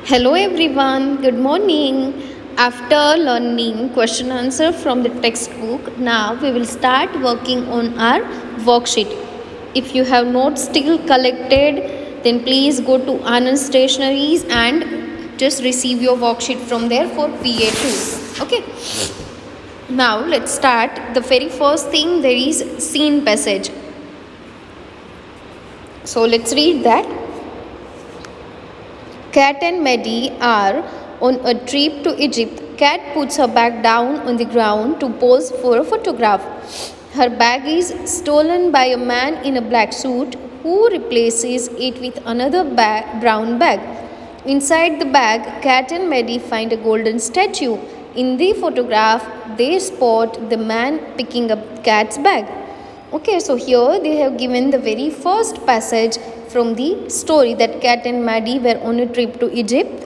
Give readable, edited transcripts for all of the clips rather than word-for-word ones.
Hello everyone, good morning. After learning question answer from the textbook, now we will start working on our worksheet. If you have not still collected, then please go to Anand Stationaries and just receive your worksheet from there for PA2. Okay. Now let's start. The very first thing there is scene passage. So let's read that. Cat and Maddie are on a trip to Egypt. Cat puts her bag down on the ground to pose for a photograph. Her bag is stolen by a man in a black suit who replaces it with another brown bag. Inside the bag, Cat and Maddie find a golden statue. In the photograph, they spot the man picking up Cat's bag. Okay, so here they have given the very first passage from the story that Cat and Maddie were on a trip to Egypt.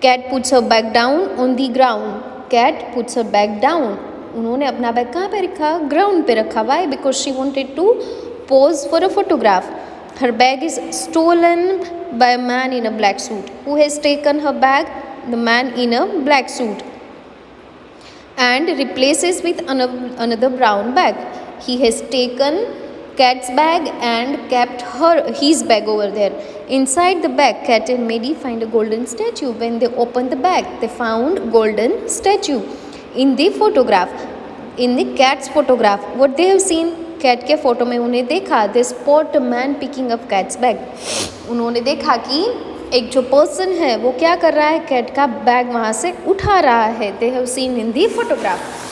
Cat puts her bag down on the ground. Cat puts her bag down. उन्होंने अपना bag कहाँ पे रखा? Ground पे रखा. Why? Because she wanted to pose for a photograph. Her bag is stolen by a man in a black suit. Who has taken her bag? The man in a black suit. And replaces with another brown bag. He has taken Cat's bag and kept his bag over there. Inside the bag, Cat and Maddie find a golden statue. When they opened the bag, they found golden statue. In the photograph, in the cat's photograph, what they have seen? Cat के photo में उन्हें देखा they spot man picking up cat's bag. उन्होंने देखा कि एक जो person है वो क्या कर रहा है, कैट का बैग वहाँ से उठा रहा है. They have seen in the photograph.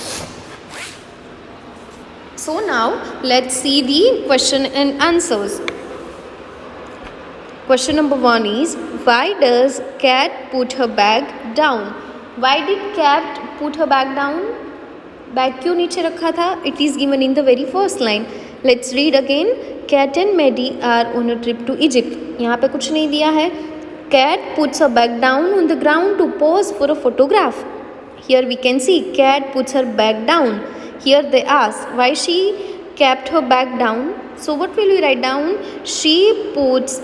So now let's see the question and answers. Question number 1 is, why does cat put her bag down? Why did cat put her bag down? Bag क्यों नीचे रखा था? It is given in the very first line. Let's read again. Cat and Maddie are on a trip to Egypt. यहाँ पे कुछ नहीं दिया है. Cat puts her bag down on the ground to pose for a photograph. Here we can see cat puts her bag down. Here they ask why she kept her bag down. So what will we write down? She puts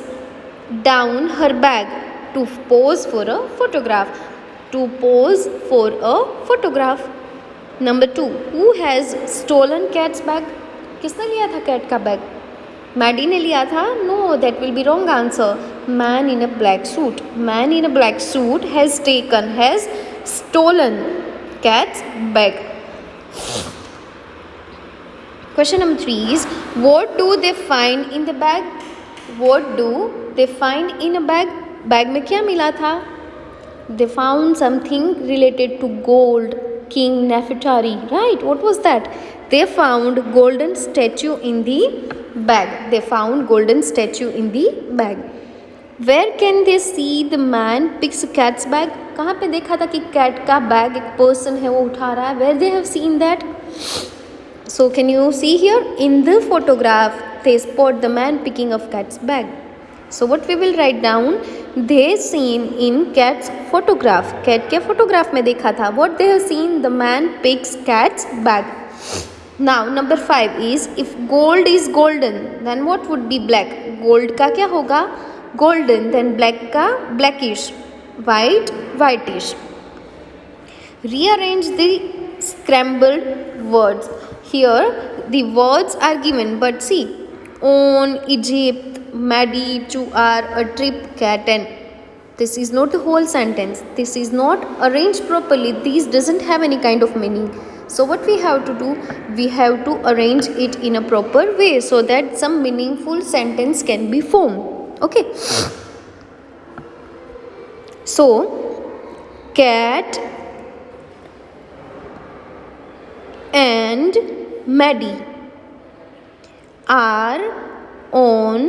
down her bag to pose for a photograph. To pose for a photograph. Number 2, who has stolen cat's bag? किसने लिया था cat का bag? Maddie ने लिया था? No, that will be wrong answer. Man in a black suit. Man in a black suit has stolen cat's bag. Question number 3 is, what do they find in the bag? What do they find in a bag? Bag में क्या मिला था? They found something related to gold. King Nefertari, right? What was that? They found golden statue in the bag. They found golden statue in the bag. Where can they see the man picks a cat's bag? कहाँ पे देखा था कि cat का bag एक person है वो उठा रहा है? Where they have seen that? So can you see here? In the photograph, they spot the man picking up cat's bag. So what we will write down? They seen in cat's photograph. Cat के photograph में देखा था. What they have seen? The man picks cat's bag. Now number 5 is, if gold is golden, then what would be black? Gold का क्या होगा? Golden. Then black का blackish. White, whitish. Rearrange the scrambled words. Here the words are given, but see, on Egypt, Maddie to are a trip, cat and. This is not the whole sentence. This is not arranged properly. These doesn't have any kind of meaning. So what we have to do? We have to arrange it in a proper way so that some meaningful sentence can be formed. Okay. So, cat and Maddie are on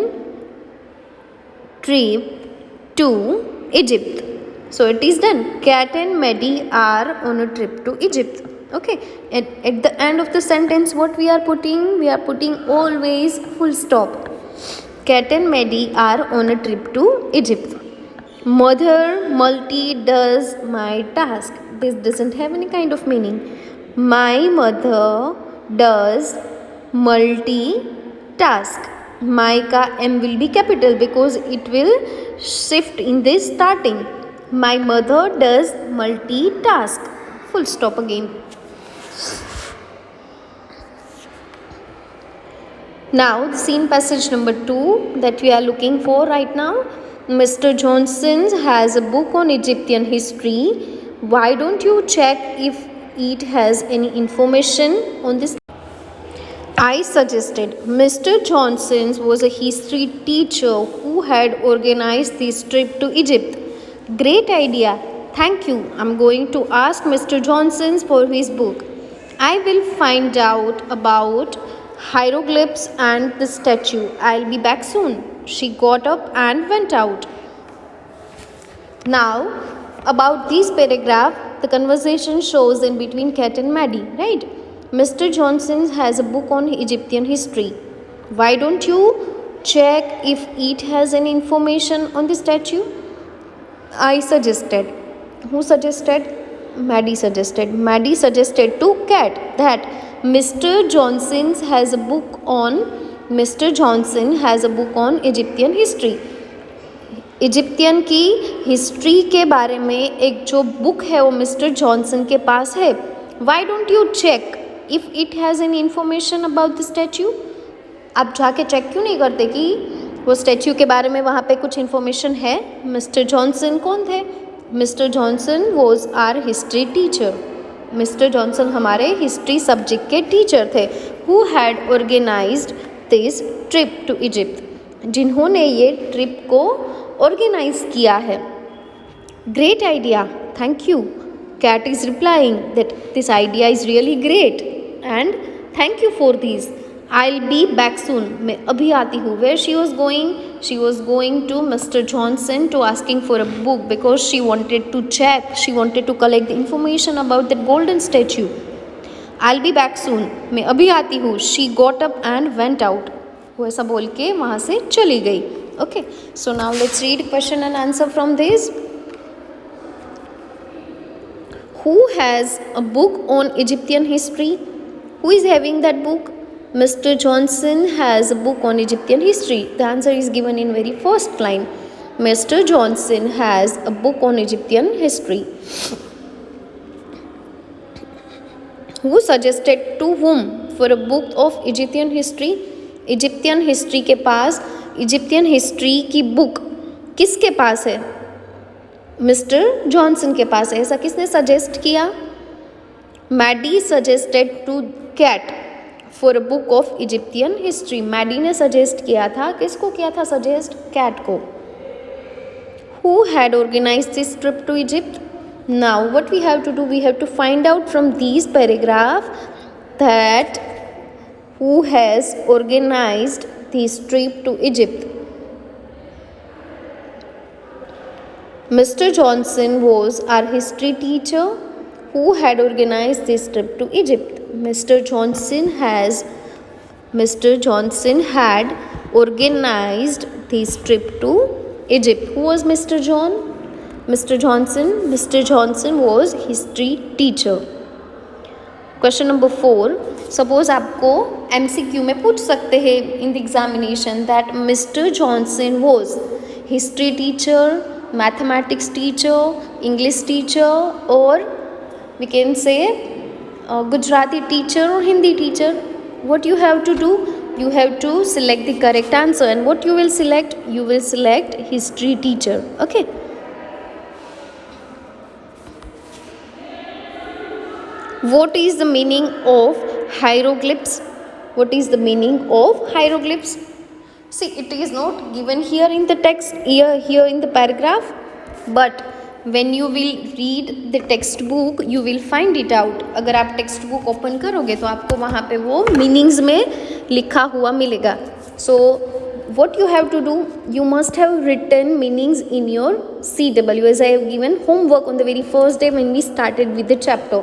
trip to Egypt. So it is done. Cat and Maddie are on a trip to Egypt. Okay. At the end of the sentence, what we are putting? We are putting always full stop. Cat and Maddie are on a trip to Egypt. Mother multi does my task. This doesn't have any kind of meaning. My mother does multi-task. My का M will be capital because it will shift in the starting. My mother does multitask. Full stop again. Now, the scene passage number 2 that we are looking for right now. Mr. Johnson has a book on Egyptian history. Why don't you check if it has any information on this? I suggested. Mr. Johnson was a history teacher who had organized this trip to Egypt. Great idea. Thank you. I'm going to ask Mr. Johnson for his book. I will find out about hieroglyphs and the statue. I'll be back soon. She got up and went out. Now, about this paragraph, the conversation shows in between Cat and Maddie, right? Mr. Johnson has a book on Egyptian history. Why don't you check if it has any information on the statue? I suggested. Who suggested? Maddie suggested. Maddie suggested to Cat that Mr. Johnson has a book on Egyptian history. इजिप्तियन की history के बारे में एक जो book है वो mister Johnson के पास है. Why don't you check if it has any information about the statue? आप जाके चेक क्यों नहीं करते कि वो स्टैच्यू के बारे में वहाँ पे कुछ इन्फॉर्मेशन है? मिस्टर जॉनसन कौन थे? Mister Johnson was our history teacher. Mister Johnson हमारे हिस्ट्री सब्जेक्ट के टीचर थे. Who had organised this trip to Egypt, जिन्होंने ये ट्रिप को ऑर्गेनाइज किया है. Great idea, thank you. Kat is replying that this idea is really great and thank you for this. I will be back soon, मैं अभी आती हूँ. Where she was going? She was going to mister Johnson to asking for a book because she wanted to check, she wanted to collect the information about that golden statue. I will be back soon, मैं अभी आती हूँ. She got up and went out. वो ऐसा बोल के वहाँ से चली गई. Okay, so now let's read question and answer from this. Who has a book on Egyptian history? Who is having that book? Mr. Johnson has a book on Egyptian history. The answer is given in very first line. Mr. Johnson has a book on Egyptian history. Who suggested to whom for a book of Egyptian history? Egyptian history के पास इजिप्तियन history की book किसके पास है? Mister Johnson के पास है. ऐसा किसने suggest किया? Maddy suggested to Kat for a book of Egyptian history. Maddy ने सजेस्ट किया था. किसको किया था सजेस्ट? कैट को. Who had organise this trip to Egypt? Now what we have to do, we have to find out from these paragraph that who has organized this trip to Egypt. Mr. Johnson was our history teacher who had organized this trip to Egypt. Mr. Johnson had organized this trip to Egypt. Who was Mr. John? Mr. Johnson. Mr. Johnson was history teacher. Question number 4. Suppose आपको MCQ में पूछ सकते हैं in the examination that Mr Johnson was history teacher, mathematics teacher, English teacher और we can say Gujarati teacher और Hindi teacher. what you have to do, you have to select the correct answer, and what you will select? You will select history teacher. Okay. What is the meaning of hieroglyphs? What is the meaning of hieroglyphs? See, it is not given here in the text, here in the paragraph, but when you will read the textbook, you will find it out. अगर आप text book open करोगे तो आपको वहाँ पे वो meanings में लिखा हुआ मिलेगा. So what you have to do, you must have written meanings in your CW, as I have given homework on the very first day when we started with the chapter.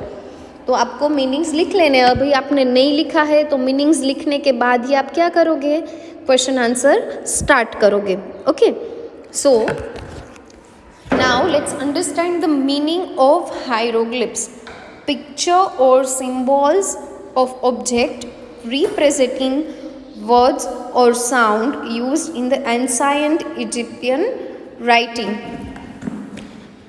तो आपको meanings लिख लेने. अभी आपने नहीं लिखा है तो मीनिंग्स लिखने के बाद ही आप क्या करोगे? क्वेश्चन आंसर स्टार्ट करोगे. Okay. So now let's understand the meaning of hieroglyphs. Picture or symbols of object representing words or sound used in the ancient Egyptian writing.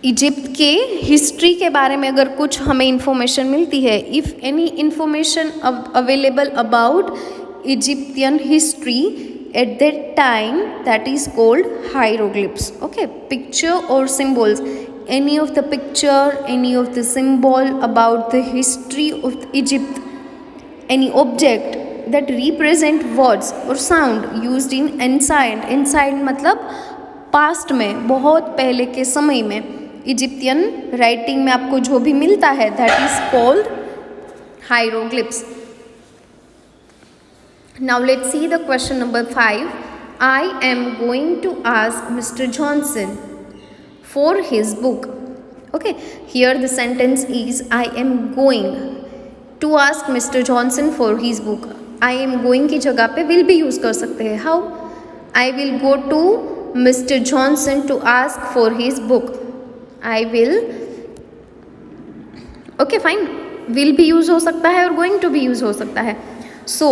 Egypt के हिस्ट्री के बारे में अगर कुछ हमें इंफॉर्मेशन मिलती है, if any information available about Egyptian history at that time, that is called hieroglyphs. Okay, picture or symbols, any of the picture, any of the symbol about the history of Egypt, any object that represent words or sound used in ancient मतलब past में, बहुत पहले के समय में Egyptian writing में आपको जो भी मिलता है, that is called hieroglyphs. Now let's see the question number 5. I am going to ask Mr. Johnson for his book. Okay, here the sentence is I am going to ask Mr. Johnson for his book. I am going की जगह पे will be use कर सकते हैं. How? I will go to Mr. Johnson to ask for his book. I will. Okay, fine. Will be use हो सकता है और going to be use हो सकता है. So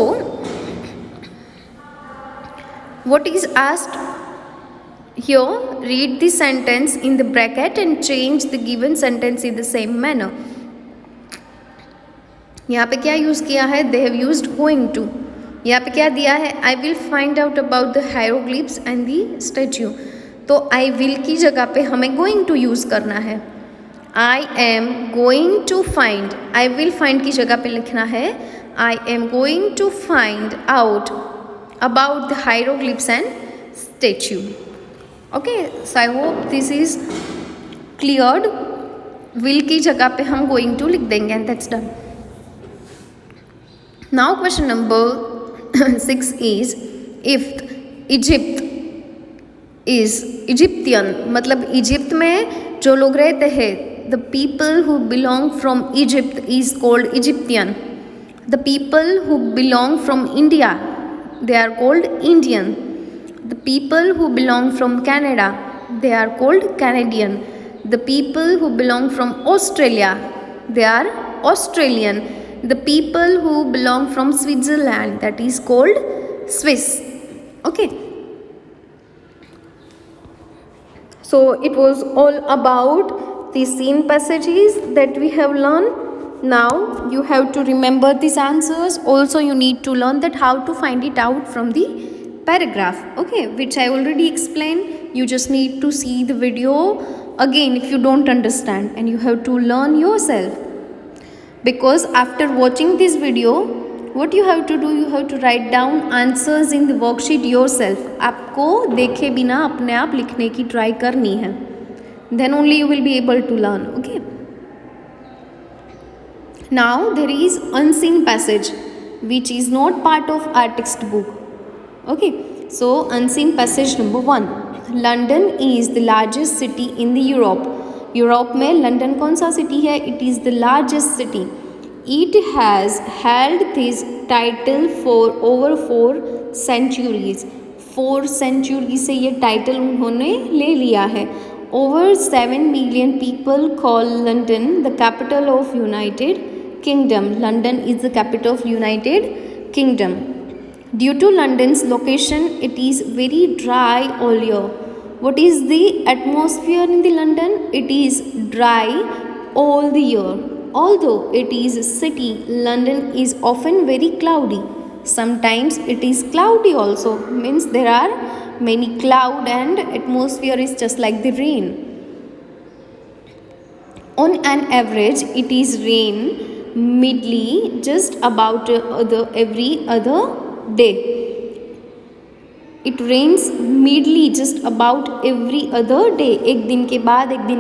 what is asked here, read the sentence in the bracket and change the given sentence in the same manner. यहाँ पे क्या यूज़ किया है, they have used going to. यहाँ पे क्या दिया है, I will find out about the hieroglyphs and the statue. तो I will की जगह पे हमें going to यूज़ करना है. I am going to find, I will find की जगह पे लिखना है I am going to find out about the hieroglyphs and statue. Okay, so I hope this is cleared. Will की जगह पे हम going to लिख देंगे and that's done. Now question number 6 is, if Egypt is Egyptian, मतलब Egypt में जो लोग रहते हैं, the people who belong from Egypt is called Egyptian. The people who belong from India, they are called Indian. The people who belong from Canada, they are called Canadian. The people who belong from Australia, they are Australian. The people who belong from Switzerland, that is called Swiss. Okay. So it was all about the scene passages that we have learned. Now you have to remember these answers. Also you need to learn that how to find it out from the paragraph, okay, which I already explained. You just need to see the video again if you don't understand, and you have to learn yourself, because after watching this video what you have to do, you have to write down answers in the worksheet yourself. आपको देखे बिना अपने आप लिखने की try करनी है, then only you will be able to learn. Okay, now there is unseen passage which is not part of our textbook. Okay, so unseen passage number 1. London is the largest city in the Europe. Europe में London कौन सा city है? It is the largest city. It has held this title for over 4 centuries. 4 century से ये title उन्होंने ले लिया है. Over 7 million people call London the capital of United Kingdom. London is the capital of United Kingdom. Due to London's location it is very dry all year. What is the atmosphere in the London? It is dry all the year. Although it is a city, London is often very cloudy. Sometimes it is cloudy also. Means there are many cloud and atmosphere is just like the rain. On an average, it is rain midly just about every other day. It rains midly just about every other day. एक दिन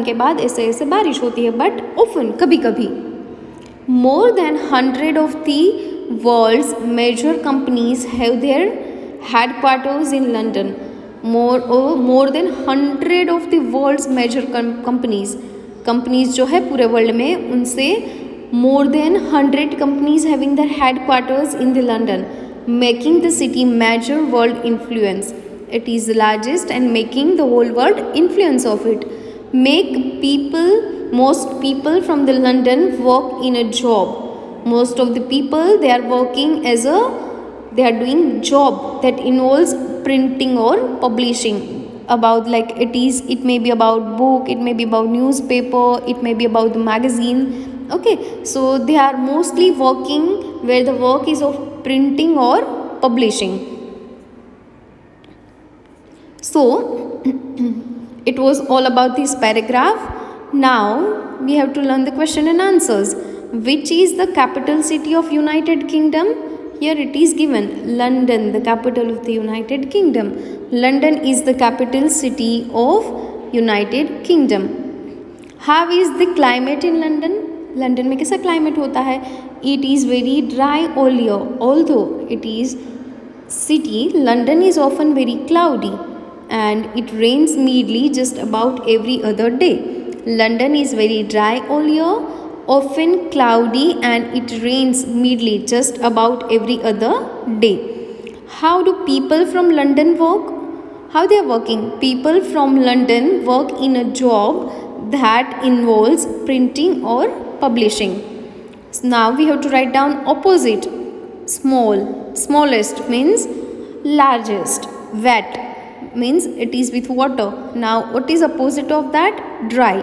के बाद ऐसे ऐसे बारिश होती है, but often कभी कभी. More than 100 of the world's major companies have their headquarters in London. More than 100 of the world's major companies जो है पूरे वर्ल्ड में, उनसे more than 100 companies having their headquarters in the London, making the city major world influence. It is the largest and making the whole world influence of it. Most people from the London work in a job. Most of the people, they are working they are doing job that involves printing or publishing. about, like, it may be about book, it may be about newspaper, it may be about the magazine. Okay, so they are mostly working where the work is of printing or publishing. So it was all about this paragraph. Now we have to learn the question and answers. Which is the capital city of United Kingdom? Here it is given, London, the capital of the United Kingdom. London is the capital city of United Kingdom. How is the climate in London? London में कैसा climate होता है? It is very dry all year. Although it is city, London is often very cloudy and it rains midly just about every other day. London is very dry all year, often cloudy, and it rains midly just about every other day. How do people from London work? How they are working? People from London work in a job that involves printing or publishing. So now we have to write down opposite. Smallest means largest. Wet means it is with water. Now what is opposite of that? Dry.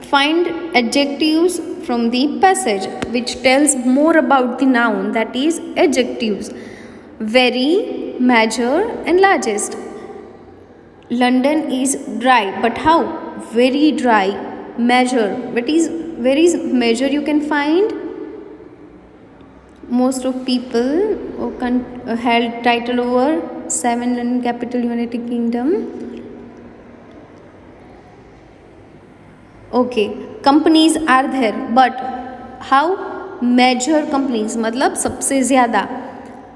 Find adjectives from the passage which tells more about the noun, that is adjectives. Very, major and largest. London is dry, but how? Very dry. Major. Where is major you can find? Most of people who held title over 7 London capital United Kingdom. Okay, companies are there, but how? Major companies, मतलब सबसे ज़्यादा.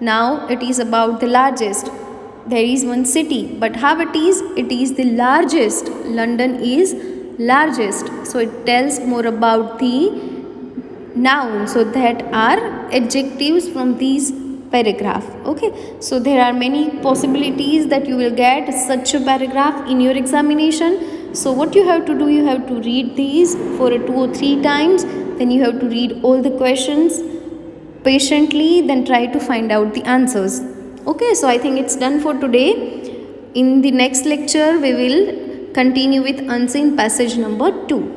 Now it is about the largest. There is one city, but how it is? It is the largest. London is largest. So it tells more about the noun. So that are adjectives from these paragraph. Okay, so there are many possibilities that you will get such a paragraph in your examination. So what you have to do, you have to read these for 2 or 3 times, then you have to read all the questions patiently, then try to find out the answers. Okay, so I think it's done for today. In the next lecture we will continue with unseen passage number 2.